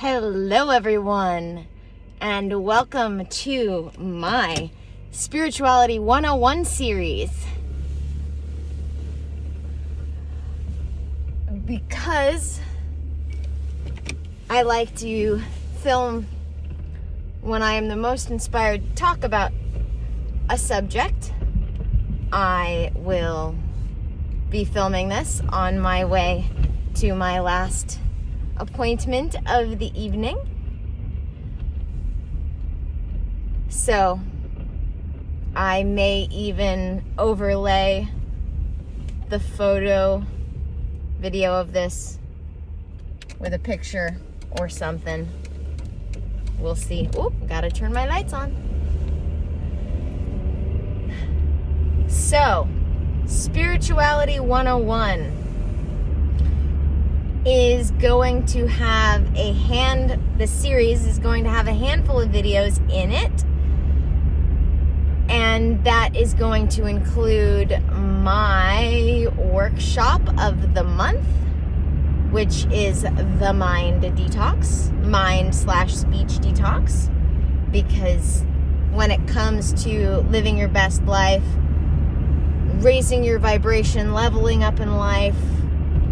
Hello everyone, and welcome to my Spirituality 101 series. Because I like to film when I am the most inspired to talk about a subject, I will be filming this on my way to my last appointment of the evening. So I may even overlay the video of this with a picture or something. We'll see. Oop, gotta turn my lights on. So, Spirituality 101 is going to have the series is going to have a handful of videos in it, and that is going to include my workshop of the month, which is the mind /speech detox, because when it comes to living your best life, raising your vibration, leveling up in life,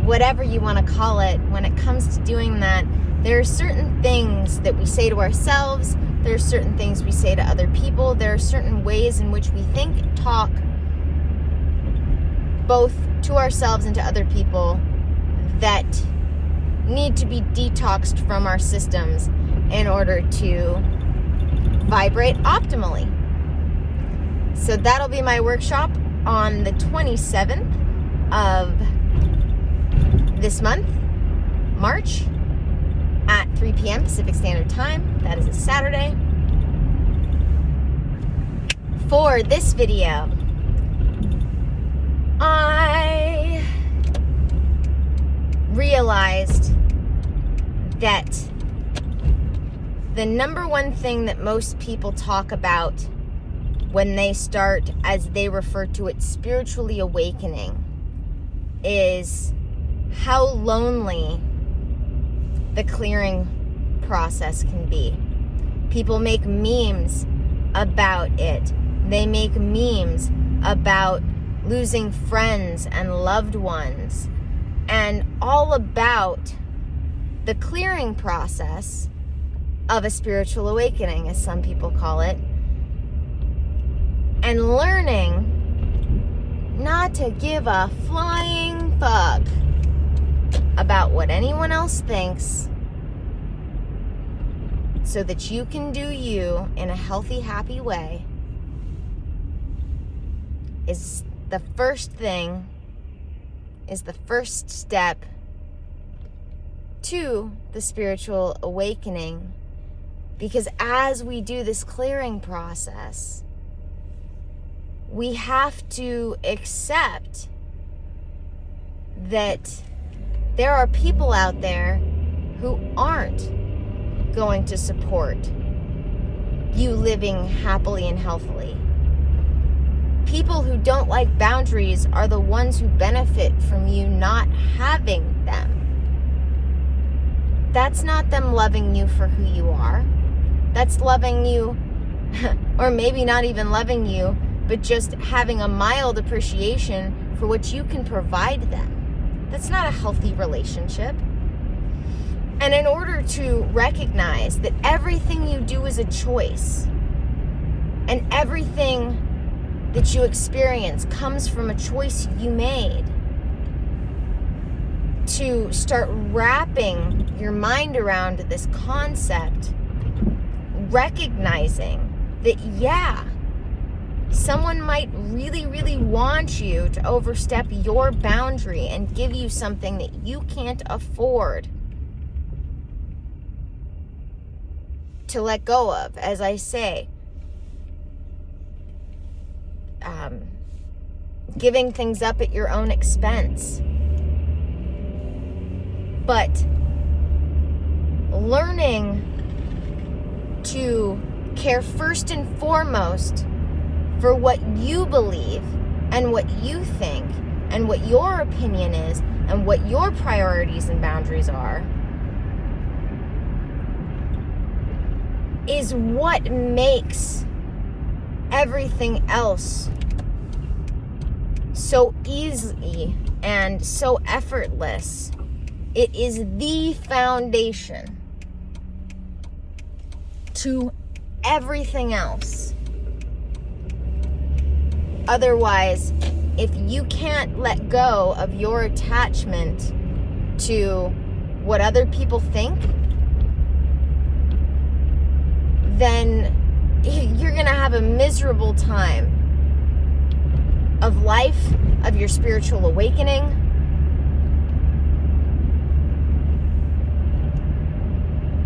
whatever you want to call it, when it comes to doing that, there are certain things that we say to ourselves, there are certain things we say to other people, there are certain ways in which we think, talk, both to ourselves and to other people, that need to be detoxed from our systems in order to vibrate optimally. So that'll be my workshop on the 27th of this month, March, at 3 p.m. Pacific Standard Time. That is a Saturday. For this video, I realized that the number one thing that most people talk about when they start, as they refer to it, spiritually awakening, is how lonely the clearing process can be. People make memes about it. They make memes about losing friends and loved ones, and all about the clearing process of a spiritual awakening, as some people call it, and learning not to give a flying fuck about what anyone else thinks, so that you can do you in a healthy, happy way, is the first step to the spiritual awakening. Because as we do this clearing process, we have to accept that there are people out there who aren't going to support you living happily and healthily. People who don't like boundaries are the ones who benefit from you not having them. That's not them loving you for who you are. That's loving you, or maybe not even loving you, but just having a mild appreciation for what you can provide them. That's not a healthy relationship. And in order to recognize that everything you do is a choice, and everything that you experience comes from a choice you made, to start wrapping your mind around this concept, recognizing that, yeah, someone might really, really want you to overstep your boundary and give you something that you can't afford to let go of. As I say, giving things up at your own expense. But learning to care first and foremost for what you believe and what you think and what your opinion is and what your priorities and boundaries are, is what makes everything else so easy and so effortless. It is the foundation to everything else. Otherwise, if you can't let go of your attachment to what other people think, then you're going to have a miserable time of life, of your spiritual awakening.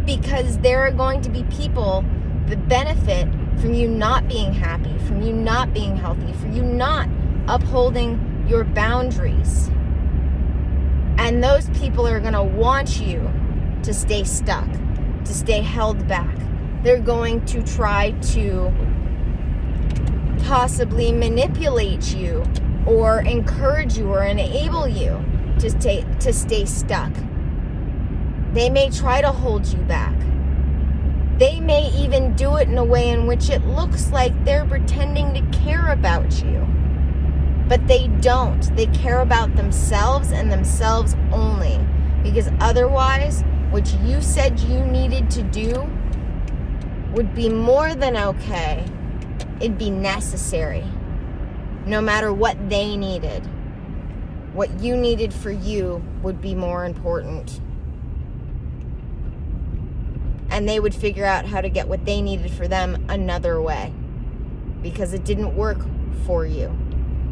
Because there are going to be people that benefit from you not being happy, from you not being healthy, from you not upholding your boundaries. And those people are going to want you to stay stuck, to stay held back. They're going to try to possibly manipulate you or encourage you or enable you to stay stuck. They may try to hold you back. They may even do it in a way in which it looks like they're pretending to care about you. But they don't. They care about themselves and themselves only. Because otherwise, what you said you needed to do would be more than okay. It'd be necessary. No matter what they needed. What you needed for you would be more important. And they would figure out how to get what they needed for them another way. Because it didn't work for you.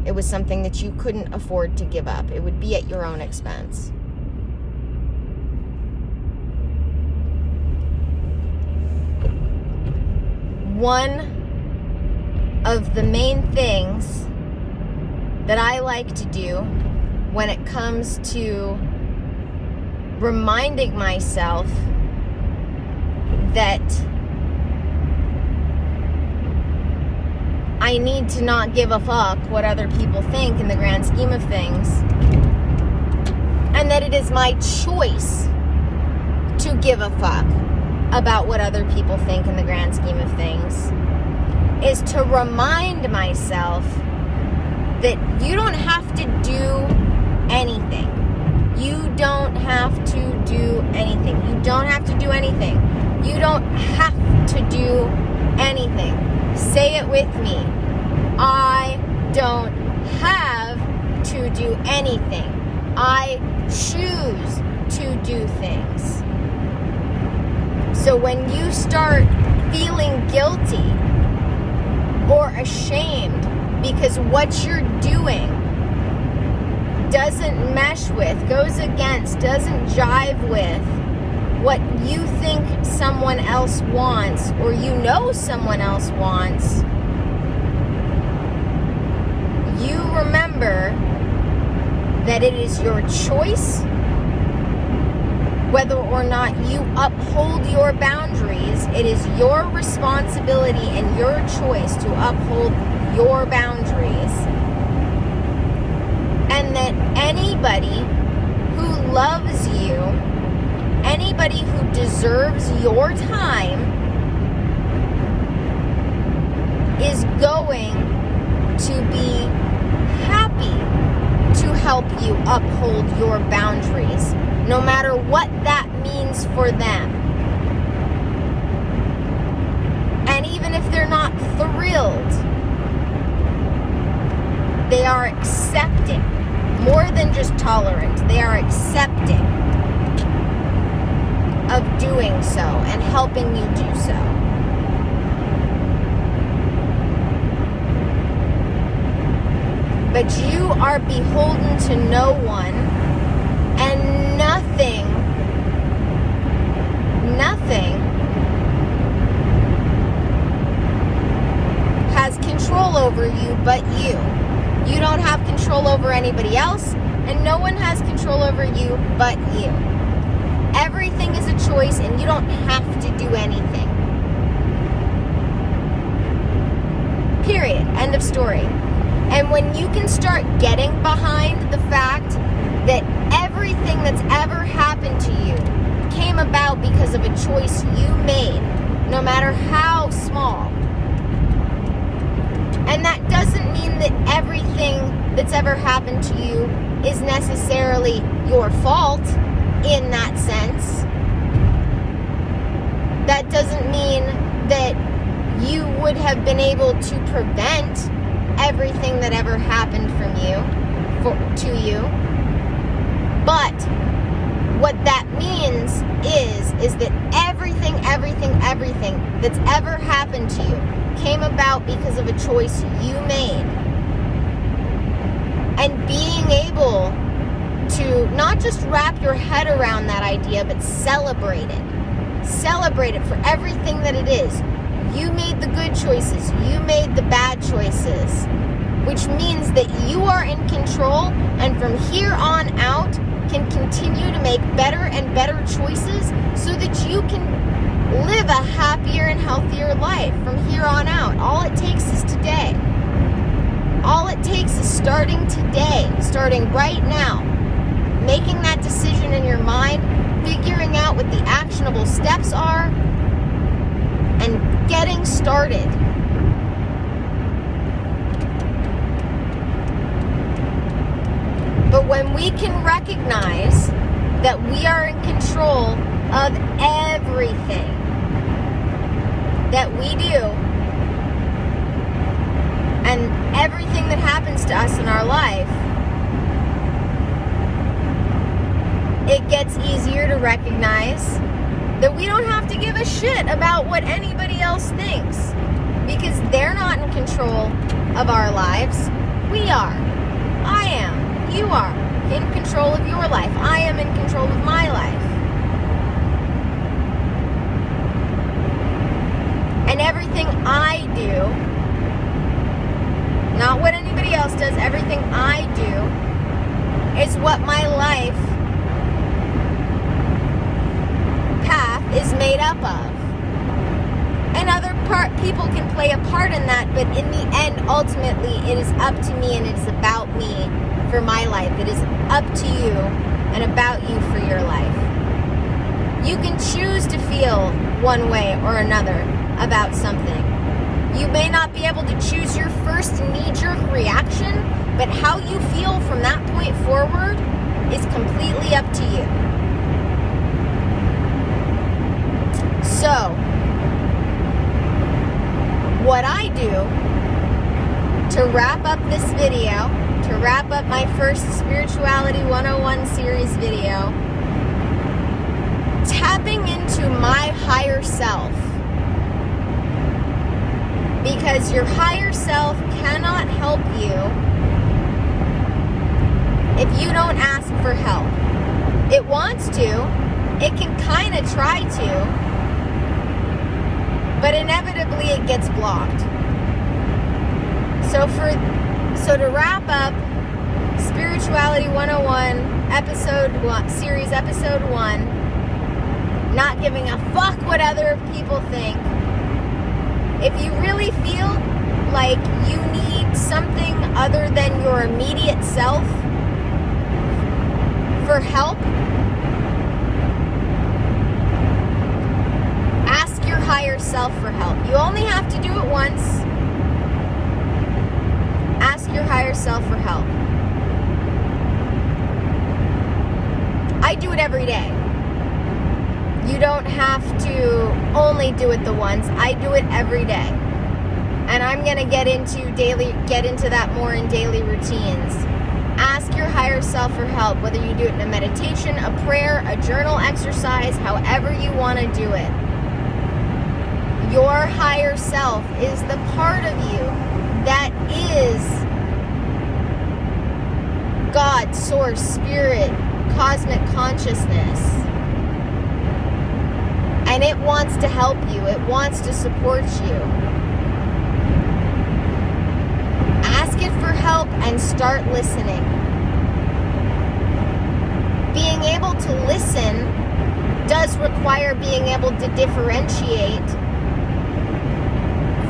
It was something that you couldn't afford to give up. It would be at your own expense. One of the main things that I like to do when it comes to reminding myself that I need to not give a fuck what other people think in the grand scheme of things, and that it is my choice to give a fuck about what other people think in the grand scheme of things, is to remind myself that you don't have to do anything. You don't have to do anything. You don't have to do anything. You don't have to do anything. Say it with me. I don't have to do anything. I choose to do things. So when you start feeling guilty or ashamed because what you're doing doesn't mesh with, goes against, doesn't jive with what you think someone else wants, or you know someone else wants, you remember that it is your choice whether or not you uphold your boundaries. It is your responsibility and your choice to uphold your boundaries. And that anybody who loves you, anybody who deserves your time, is going to be happy to help you uphold your boundaries, no matter what that means for them. And even if they're not thrilled, they are accepting, more than just tolerant, they are accepting of doing so and helping you do so. But you are beholden to no one, and nothing has control over you but you. You don't have control over anybody else, and no one has control over you but you. Everything is a choice, and you don't have to do anything. Period. End of story. And when you can start getting behind the fact that everything that's ever happened to you came about because of a choice you made, no matter how small. And that doesn't mean that everything that's ever happened to you is necessarily your fault in that sense. That doesn't mean that you would have been able to prevent everything that ever happened from to you. But what that means is that everything that's ever happened to you came about because of a choice you made. And being able to not just wrap your head around that idea, but celebrate it. Celebrate it for everything that it is. You made the good choices. You made the bad choices. Which means that you are in control, and from here on out can continue to make better and better choices so that you can live a happier and healthier life from here on out. All it takes is today. All it takes is starting today, starting right now, making that decision in your mind, figuring out what the actionable steps are, and getting started. But when we can recognize that we are in control of everything that we do, and everything that happens to us in our life, it gets easier to recognize that we don't have to give a shit about what anybody else thinks, because they're not in control of our lives. We are. I am. You are in control of your life. I am in control of my life. And everything I do, not what anybody else does, everything I do is what my life path is made up of. And other people can play a part in that, but in the end, ultimately, it is up to me, and it is about me for my life. It is up to you and about you for your life. You can choose to feel one way or another about something. You may not be able to choose your first knee-jerk reaction, but how you feel from that point forward is completely up to you. So, what I do to wrap up this video, to wrap up my first Spirituality 101 series video, tapping into my higher self. Because your higher self cannot help you if you don't ask for help. It wants to, it can kind of try to, but inevitably it gets blocked. So to wrap up Spirituality 101 series episode 1, not giving a fuck what other people think. If you really feel like you need something other than your immediate self for help, ask your higher self for help. You only have to do it once. Ask your higher self for help. I do it every day. You don't have to only do it the once. I do it every day. And I'm going to get into that more in daily routines. Ask your higher self for help, whether you do it in a meditation, a prayer, a journal exercise, however you want to do it. Your higher self is the part of you that is God, source, spirit, cosmic consciousness. And it wants to help you. It wants to support you. Ask it for help and start listening. Being able to listen does require being able to differentiate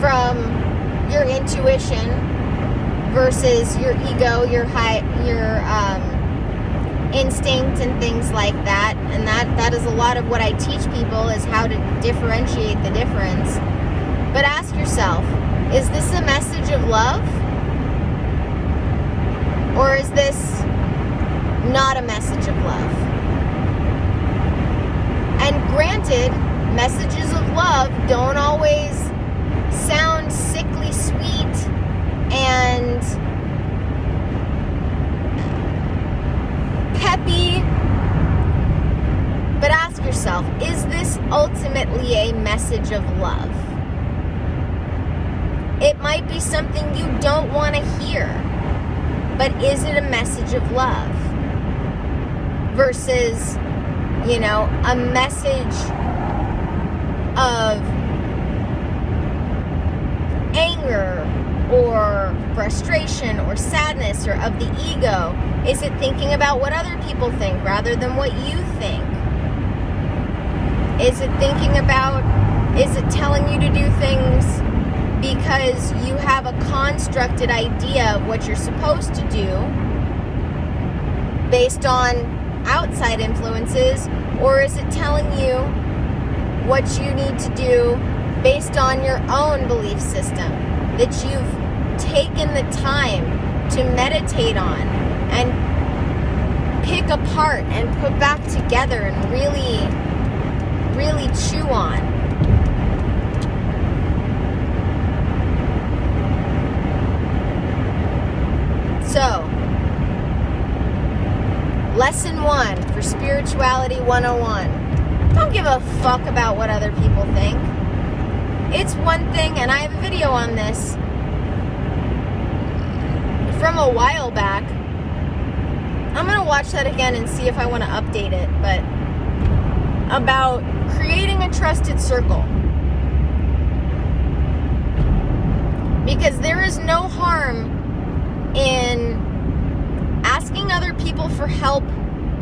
from your intuition versus your ego, instinct and things like that. And that is a lot of what I teach people, is how to differentiate the difference. But ask yourself, is this a message of love? Or is this not a message of love? And granted, messages of love don't always sound sickly sweet and peppy. But ask yourself, is this ultimately a message of love? It might be something you don't want to hear, but is it a message of love? Versus, a message of anger or frustration or sadness or of the ego. Is it thinking about what other people think rather than what you think? Is it telling you to do things because you have a constructed idea of what you're supposed to do based on outside influences? Or is it telling you what you need to do based on your own belief system that you've taken the time to meditate on and pick apart and put back together and really, really chew on? So, lesson 1 for Spirituality 101. Don't give a fuck about what other people think. It's one thing, and I have a video on this from a while back. I'm going to watch that again and see if I want to update it, but about creating a trusted circle. Because there is no harm in asking other people for help,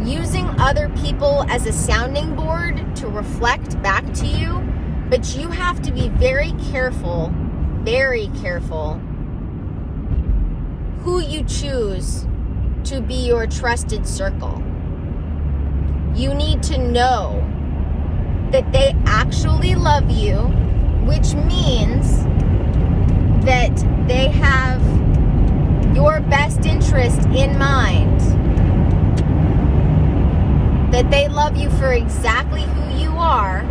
using other people as a sounding board to reflect back to you, but you have to be very careful who you choose to be your trusted circle. You need to know that they actually love you, which means that they have your best interest in mind. That they love you for exactly who you are,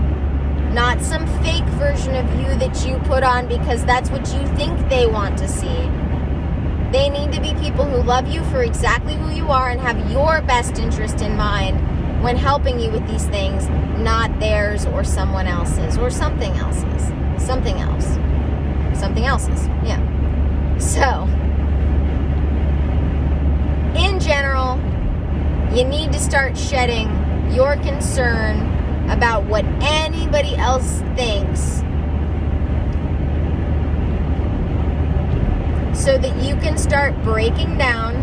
not some fake version of you that you put on because that's what you think they want to see. They need to be people who love you for exactly who you are and have your best interest in mind when helping you with these things, not theirs or someone else's or something else's. Something else's, yeah. So, in general, you need to start shedding your concern about what anybody else thinks so that you can start breaking down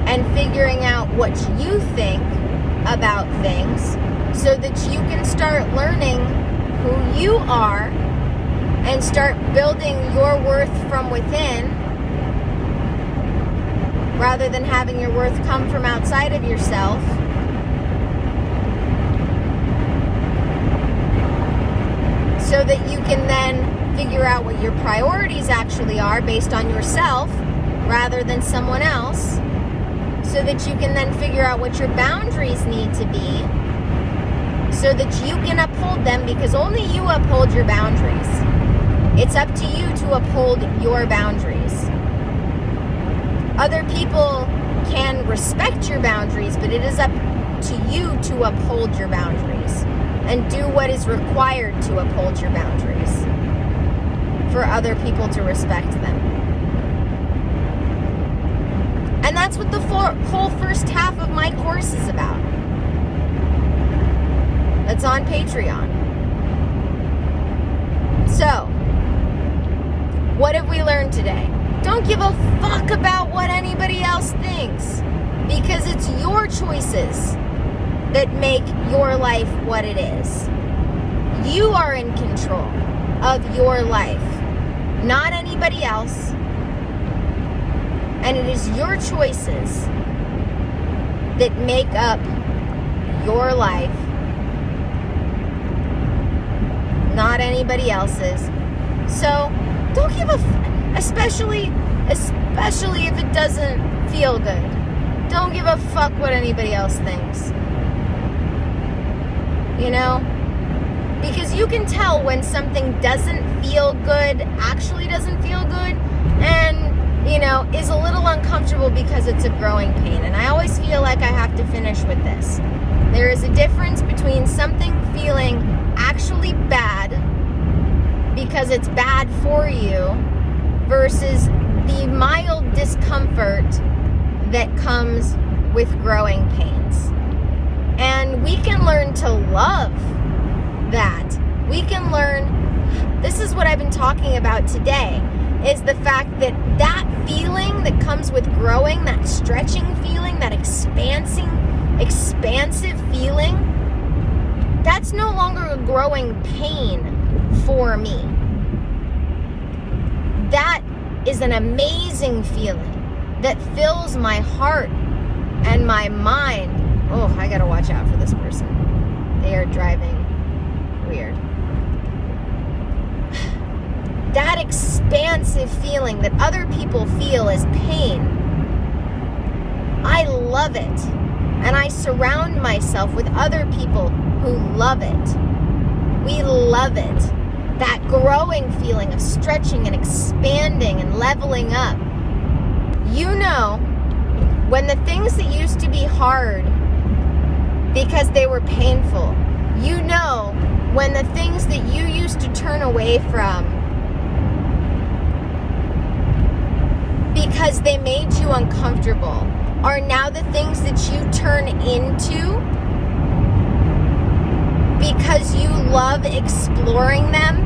and figuring out what you think about things so that you can start learning who you are and start building your worth from within rather than having your worth come from outside of yourself. So that you can then figure out what your priorities actually are based on yourself rather than someone else. So that you can then figure out what your boundaries need to be so that you can uphold them, because only you uphold your boundaries. It's up to you to uphold your boundaries. Other people can respect your boundaries, but it is up to you to uphold your boundaries and do what is required to uphold your boundaries for other people to respect them. And that's what the whole first half of my course is about. That's on Patreon. So, what have we learned today? Don't give a fuck about what anybody else thinks, because it's your choices that make your life what it is. You are in control of your life, not anybody else. And it is your choices that make up your life, not anybody else's. So don't give especially if it doesn't feel good. Don't give a fuck what anybody else thinks. You know? Because you can tell when something doesn't feel good, actually doesn't feel good, and, you know, is a little uncomfortable because it's a growing pain. And I always feel like I have to finish with this. There is a difference between something feeling actually bad because it's bad for you versus the mild discomfort that comes with growing pains. And we can learn to love that. We can learn, this is what I've been talking about today, is the fact that that feeling that comes with growing, that stretching feeling, that expansive feeling, that's no longer a growing pain for me. That is an amazing feeling that fills my heart and my mind. Oh, I gotta watch out for this person. They are driving weird. That expansive feeling that other people feel as pain, I love it. And I surround myself with other people who love it. We love it. That growing feeling of stretching and expanding and leveling up. You know, when the things that used to be hard because they were painful, you know, when the things that you used to turn away from because they made you uncomfortable are now the things that you turn into because you love exploring them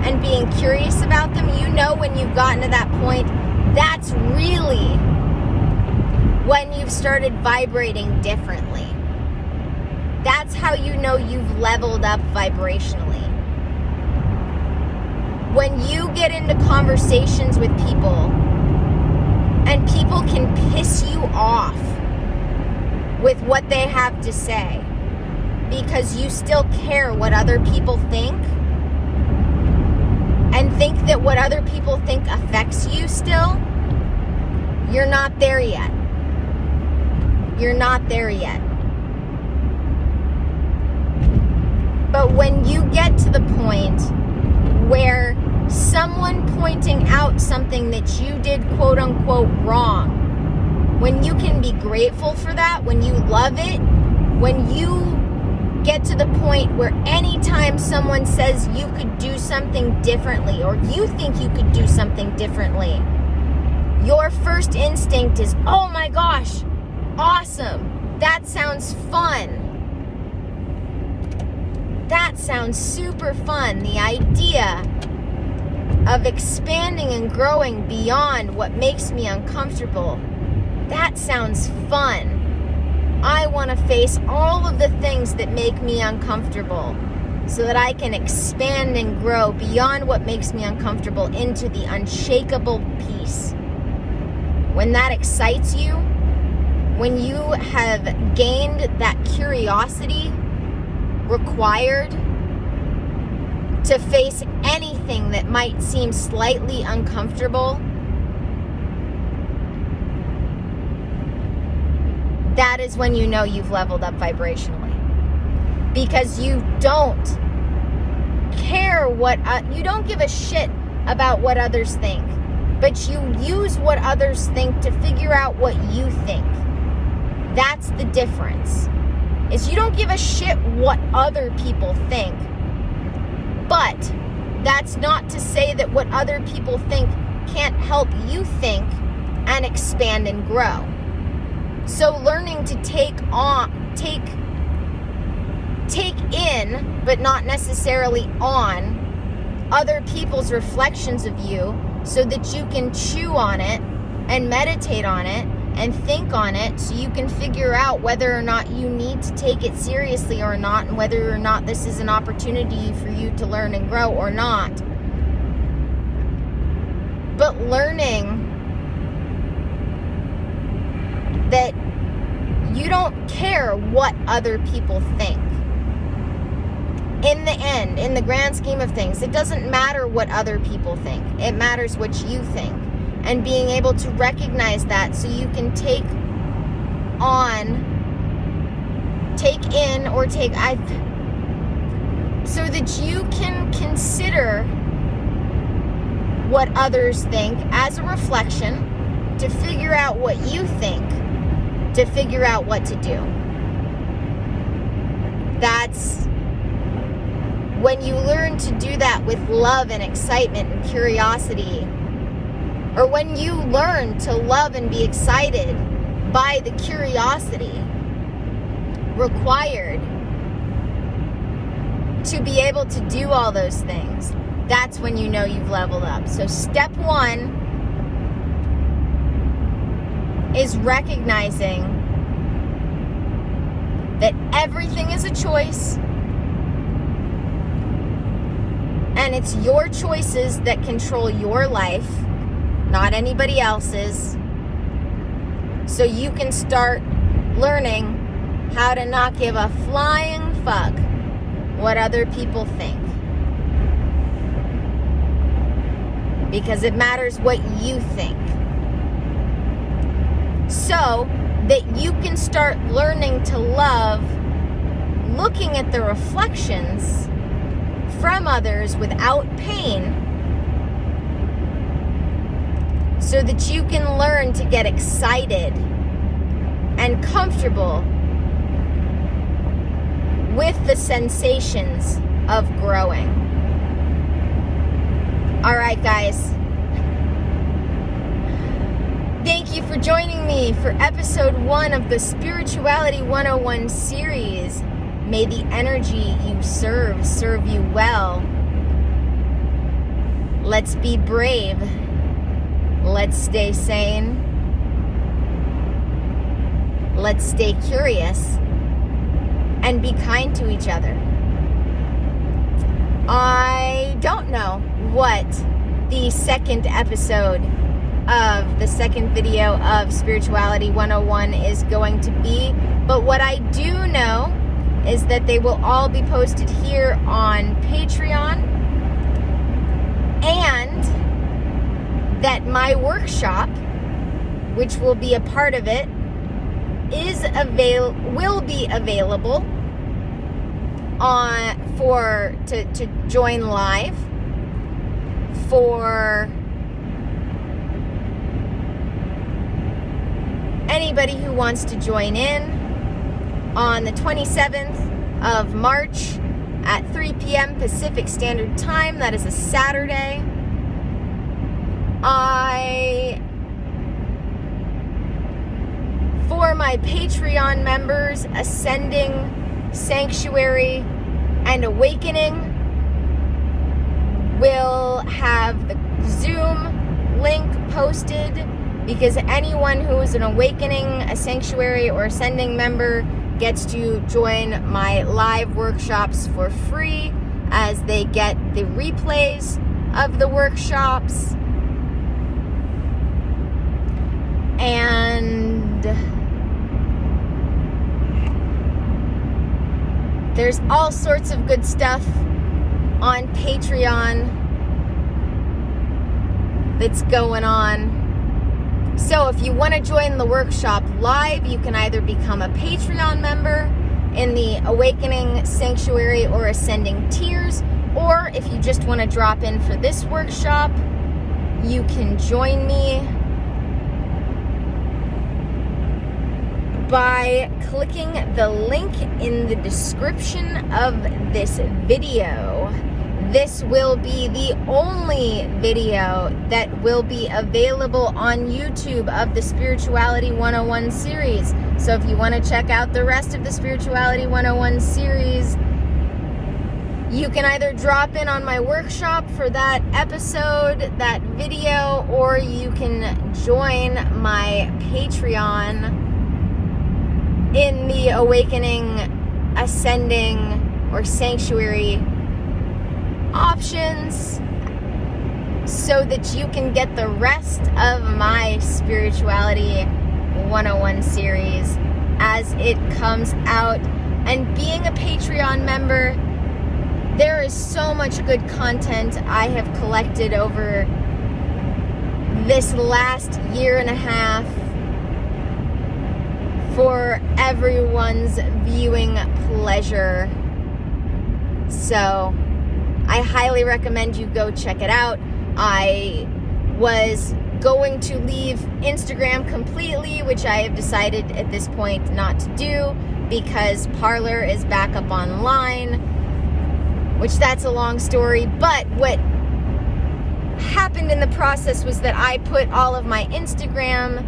and being curious about them. You know, when you've gotten to that point, that's really when you've started vibrating differently. That's how you know you've leveled up vibrationally. When you get into conversations with people and people can piss you off with what they have to say because you still care what other people think and think that what other people think affects you still, you're not there yet. You're not there yet. But when you get to the point where someone pointing out something that you did quote unquote wrong, when you can be grateful for that, when you love it, when you get to the point where anytime someone says you could do something differently or you think you could do something differently, your first instinct is, oh my gosh, awesome, that sounds fun. That sounds super fun. The idea of expanding and growing beyond what makes me uncomfortable, that sounds fun. I want to face all of the things that make me uncomfortable so that I can expand and grow beyond what makes me uncomfortable into the unshakable peace. When that excites you, when you have gained that curiosity required to face anything that might seem slightly uncomfortable, that is when you know you've leveled up vibrationally. Because you don't care you don't give a shit about what others think, but you use what others think to figure out what you think. That's the difference. Is you don't give a shit what other people think. But that's not to say that what other people think can't help you think and expand and grow. So learning to take in, but not necessarily on, other people's reflections of you so that you can chew on it and meditate on it and think on it so you can figure out whether or not you need to take it seriously or not, and whether or not this is an opportunity for you to learn and grow or not. But learning that you don't care what other people think. In the end, in the grand scheme of things, it doesn't matter what other people think. It matters what you think. And being able to recognize that so you can take in, so that you can consider what others think as a reflection to figure out what you think, to figure out what to do. That's when you learn to do that with love and excitement and curiosity, or when you learn to love and be excited by the curiosity required to be able to do all those things, that's when you know you've leveled up. So step 1 is recognizing that everything is a choice, and it's your choices that control your life, not anybody else's. So you can start learning how to not give a flying fuck what other people think. Because it matters what you think. So that you can start learning to love looking at the reflections from others without pain, so that you can learn to get excited and comfortable with the sensations of growing. All right, guys. Thank you for joining me for episode 1 of the Spirituality 101 series. May the energy you serve you well. Let's be brave. Let's stay sane. Let's stay curious and be kind to each other. I don't know what the second episode of the second video of Spirituality 101 is going to be, but what I do know is that they will all be posted here on Patreon, and that my workshop, which will be a part of it, will be available to join live for anybody who wants to join in on the 27th of March at 3 p.m. Pacific Standard Time. That is a Saturday. For my Patreon members, Ascending, Sanctuary, and Awakening will have the Zoom link posted, because anyone who is an Awakening, a Sanctuary, or Ascending member gets to join my live workshops for free, as they get the replays of the workshops. And there's all sorts of good stuff on Patreon that's going on. So if you want to join the workshop live, you can either become a Patreon member in the Awakening, Sanctuary, or Ascending tiers, or if you just want to drop in for this workshop, you can join me by clicking the link in the description of this video. This will be the only video that will be available on YouTube of the Spirituality 101 series. So if you want to check out the rest of the Spirituality 101 series, you can either drop in on my workshop for that episode, that video, or you can join my Patreon in the Awakening, Ascending, or Sanctuary options, so that you can get the rest of my Spirituality 101 series as it comes out. And being a Patreon member, there is so much good content I have collected over this last year and a half for everyone's viewing pleasure. So I highly recommend you go check it out. I was going to leave Instagram completely, which I have decided at this point not to do because Parler is back up online, which that's a long story. But what happened in the process was that I put all of my Instagram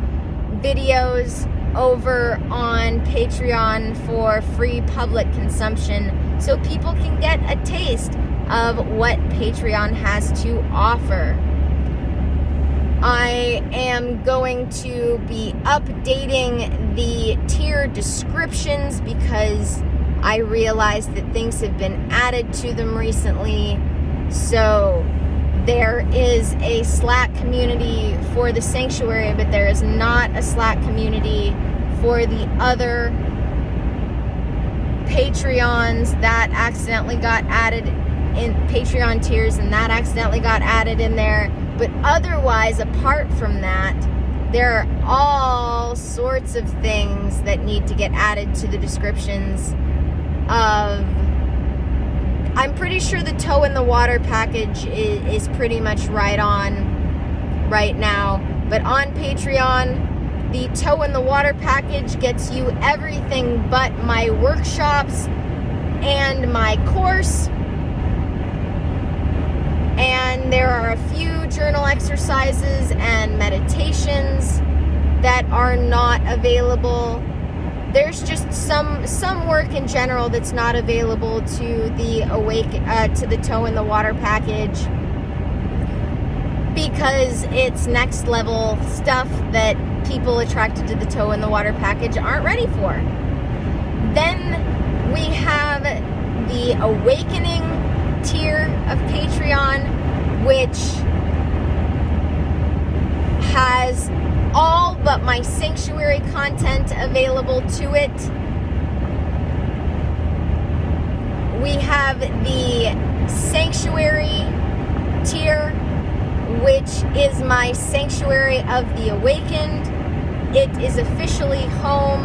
videos over on Patreon for free public consumption so people can get a taste of what Patreon has to offer. I am going to be updating the tier descriptions because I realized that things have been added to them recently. So there is a Slack community for the Sanctuary, but there is not a Slack community for the other Patreons that accidentally got added in Patreon tiers, and that accidentally got added in there. But otherwise, apart from that, there are all sorts of things that need to get added to the descriptions of... I'm pretty sure the toe in the water package is pretty much right on right now. But on Patreon, the toe in the water package gets you everything but my workshops and my course. And there are a few journal exercises and meditations that are not available. There's just some work in general that's not available to the toe in the water package because it's next level stuff that people attracted to the toe in the water package aren't ready for. Then we have the Awakening tier of Patreon, which has all but my Sanctuary content available to it. We have the Sanctuary tier, which is my Sanctuary of the Awakened. It is officially home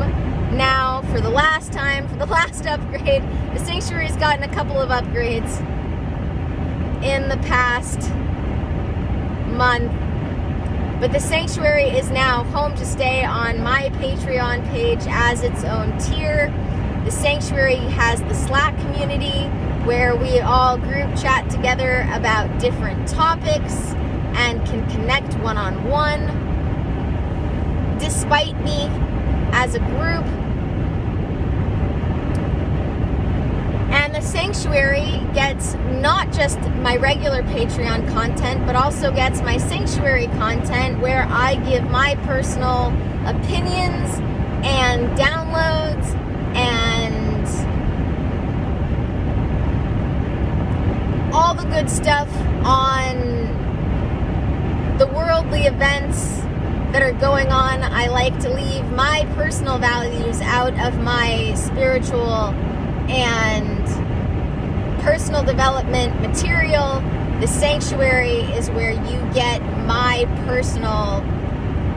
now for the last time, for the last upgrade. The Sanctuary has gotten a couple of upgrades in the past month, but the Sanctuary is now home to stay on my Patreon page as its own tier. The Sanctuary has the Slack community where we all group chat together about different topics and can connect one-on-one despite me as a group. And the Sanctuary gets not just my regular Patreon content, but also gets my Sanctuary content where I give my personal opinions and downloads and all the good stuff on the worldly events that are going on. I like to leave my personal values out of my spiritual and personal development material. The Sanctuary is where you get my personal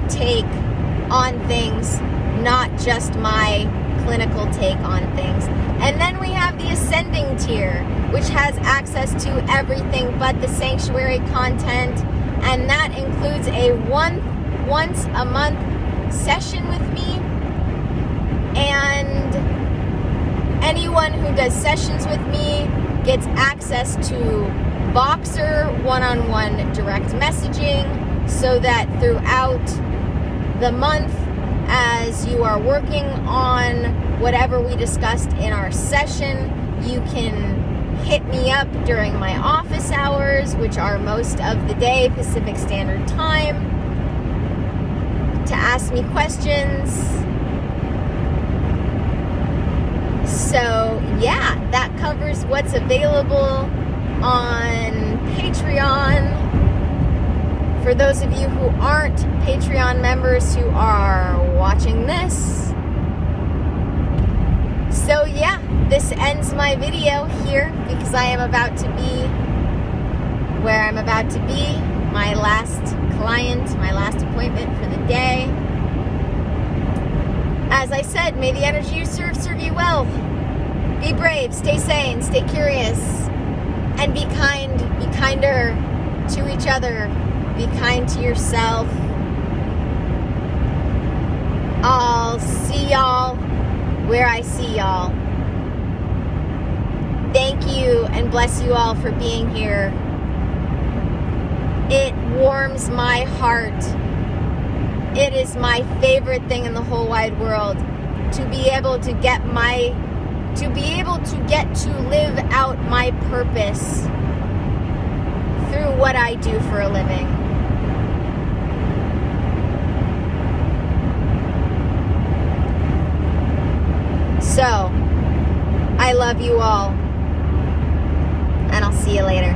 take on things, not just my clinical take on things. And then we have the Ascending tier, which has access to everything but the Sanctuary content, and that includes a once a month session with me. And anyone who does sessions with me gets access to Boxer one-on-one direct messaging, so that throughout the month, as you are working on whatever we discussed in our session, you can hit me up during my office hours, which are most of the day Pacific Standard Time, to ask me questions. So yeah, that covers what's available on Patreon For those of you who aren't Patreon members who are watching this. So yeah, this ends my video here because I am about to be where I'm about to be. My last client, my last appointment for the day. As I said, may the energy you serve you well. Be brave, stay sane, stay curious, and be kind, be kinder to each other, be kind to yourself. I'll see y'all where I see y'all. Thank you and bless you all for being here. It warms my heart. It is my favorite thing in the whole wide world to be able to get to live out my purpose through what I do for a living. So, I love you all, and I'll see you later.